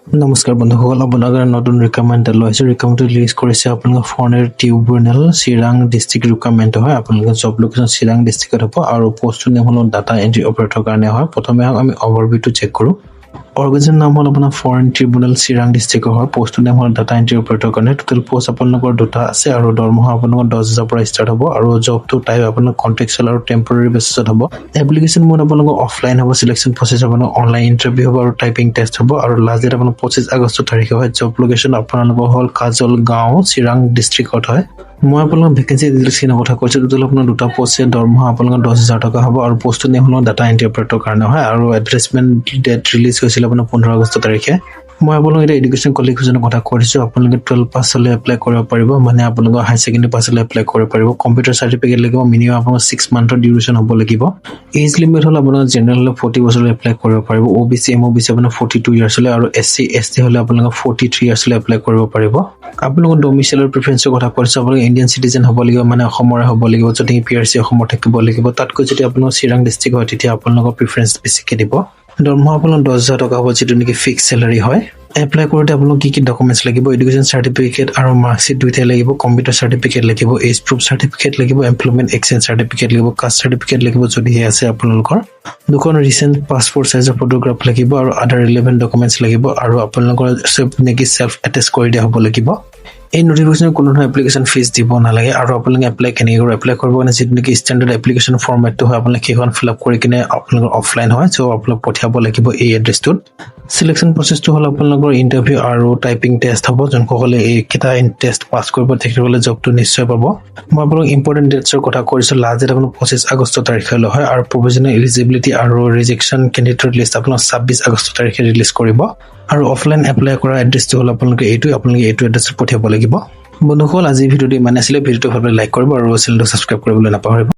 নমস্কাৰ বন্ধুসকল, আপোনালোকৰ নতুন ৰিকমেণ্ড লৈছে। ৰিকমেণ্ড ৰিলিজ কৰিছে আপোনালোকৰ ফৰেনৰ ট্ৰিবিউনেল চিৰাং ডিষ্ট্ৰিক্ট ৰিকমেণ্ড হয়। আপোনালোকৰ জব লোকেশ্যন চিৰাং ডিষ্ট্ৰিক্টত হ'ব আৰু পোষ্টৰ নেম হ'ল ডাটা এণ্ট্ৰি অপাৰেটৰ কাৰণে হয়। প্ৰথমে আমি অভাৰভিউটো চেক কৰোঁ। অৰ্গেনাইজেশ্যন নাম হ'ল আপোনাৰ ফৰেন ট্ৰিবিউনেল চিৰাং ডিষ্ট্ৰিক্টৰ হয়। পোষ্টৰ নেম হ'ল ডাটা এণ্ট্ৰি অপাৰেটৰ কাৰণে। টোটেল পোষ্ট আপোনালোকৰ দুটা আছে আৰু দৰমহা আপোনালোকৰ 10,000 পৰা ষ্টাৰ্ট হ'ব আৰু জবটো টাইপ আপোনাৰ কণ্ট্ৰেকচুৱেল আৰু টেম্পৰেৰী বেচিছত হ'ব। এপ্লিকেশ্যন মোড আপোনালোকৰ অফলাইন হ'ব। চিলেকশ্যন প্ৰচেছ আপোনাৰ অনলাইন ইণ্টাৰভিউ হ'ব আৰু টাইপিং টেষ্ট হ'ব আৰু লাষ্ট ডেট আপোনাৰ 25 আগষ্ট তাৰিখে হয়। জব লোকেশ্যন আপোনালোকৰ হ'ল কাজল গাঁও চিৰাং ডিষ্ট্ৰিক্টত হয়। মই আপোনালোকৰ ভেকেঞ্চি ডিটেইলছখিনিৰ কথা কৈছোঁ। টোটেল আপোনাৰ দুটা পোষ্ট আছে। দৰমহা আপোনালোকৰ 10,000 টকা হ'ব আৰু পোষ্টৰ নেম হ'ল ডাটা এণ্ট্ৰি অপাৰেটৰ কাৰণে হয় আৰু এডভাৰটাইজমেণ্ট ডেট ৰিলিজ হৈছিল আপোনাৰ 15 আগষ্ট তাৰিখে। মই আপোনালোকক এতিয়া এডুকেশ্যন কোৱালিফিকেশ্যনৰ কথা কৈছোঁ। আপোনালোকে 12 পাছ হ'লে এপ্লাই কৰিব পাৰিব, মানে আপোনালোকৰ হাই ছেকেণ্ডেৰী পাছ হ'লে এপ্লাই কৰিব পাৰিব। কম্পিউটাৰ চাৰ্টিফিকেট লাগিব, মিনিমাম আপোনাৰ 6 মান্থৰ ডিউৰেশ্যন হ'ব লাগিব। এজ লিমিট হ'ল আপোনাৰ জেনেৰেল হ'লে 40 বছৰলৈ এপ্লাই কৰিব পাৰিব। OBC MOBC আপোনাৰ 42 ইয়াৰ্ছলৈ আৰু SC ST হ'লে আপোনালোকৰ 43 ইয়াৰ্ছলৈ এপ্লাই কৰিব পাৰিব। আপোনালোকৰ ডমিচিলৰ প্ৰিফাৰেঞ্চৰ কথা কৈছোঁ। আপোনালোকে ইণ্ডিয়ান চিটিজেন হ'ব লাগিব, মানে অসমৰে হ'ব লাগিব। যদি PRC অসমত থাকিব লাগিব, তাতকৈ যদি আপোনালোকৰ চিৰাং ডিষ্ট্ৰিক্ট হয় তেতিয়া আপোনালোকৰ প্ৰিফাৰেঞ্চ বেছিকৈ দিব। দৰমহা আপোনাৰ 10,000 টকা হ'ব, যিটো নেকি ফিক্স চেলাৰী হয়। এপ্লাই কৰোঁতে আপোনালোক কি ডকুমেণ্টছ লাগিব? এডুকেশ্যন চাৰ্টিফিকেট আৰু মাৰ্কশ্বিট দুইটাই লাগিব। কম্পিউটাৰ চাৰ্টিফিকেট লাগিব, এজ প্ৰুফ চাৰ্টিফিকেট লাগিব, এমপ্লয়মেণ্ট এক্সচেঞ্জ চাৰ্টিফিকেট লাগিব, কাষ্ট চাৰ্টিফিকেট লাগিব যদিহে আছে আপোনালোকৰ। দুখন ৰিচেণ্ট পাছপৰ্ট চাইজৰ ফটোগ্ৰাফ লাগিব আৰু আদাৰ ৰিলেভেণ্ট ডকুমেণ্টছ লাগিব আৰু আপোনালোকৰ নেকি চেল্ফ এটেষ্ট কৰি দিয়া হ'ব লাগিব। এই নটিফিকেশ্যনৰ কোনো ধৰণৰ এপ্লিকেশ্যন ফিজ দিব নালাগে আৰু আপোনালোকে এপ্লাই কেনেকৈ কৰিব? এপ্লাই কৰিব কাৰণে যিটো নেকি ষ্টেণ্ডাৰ্ড এপ্লিকেশ্যন ফৰ্মেটটো হয়, আপোনালোকে সেইখন ফিল আপ কৰি কিনে আপোনালোকৰ অফলাইন হয়, চ' আপোনালোক পঠিয়াব লাগিব এই এড্ৰেছটোত। চিলেকশ্যন প্ৰচেছটো হ'ল আপোনালোকৰ ইণ্টাৰভিউ আৰু টাইপিং টেষ্ট হ'ব। যোনসকলে এইকেইটা টেষ্ট পাছ কৰিব তেখেতসকলে জবটো নিশ্চয় পাব। মই আপোনালোক ইম্পৰ্টেণ্ট ডেটছৰ কথা কৈছোঁ। লাষ্ট ডেট আপোনাৰ 25 আগষ্ট তাৰিখলৈ হয় আৰু প্ৰভিজনেল এলিজিবিলিটি আৰু ৰিজেকশ্যন কেণ্ডিডেটৰ লিষ্ট আপোনাৰ 26 আগষ্ট তাৰিখে ৰিলিজ কৰিব আৰু অফলাইন এপ্লাই কৰা এড্ৰেছটো হ'ল আপোনালোকে আপোনালোকে এইটো এড্ৰেছত পঠিয়াব লাগিব। বন্ধুসকল, আজি ভিডিঅ'টো ইমান আছিলে। ভিডিঅ'টো ভালদৰে লাইক কৰিব আৰু চেনেলটো ছাবস্ক্ৰাইব কৰিবলৈ নাপাহৰিব।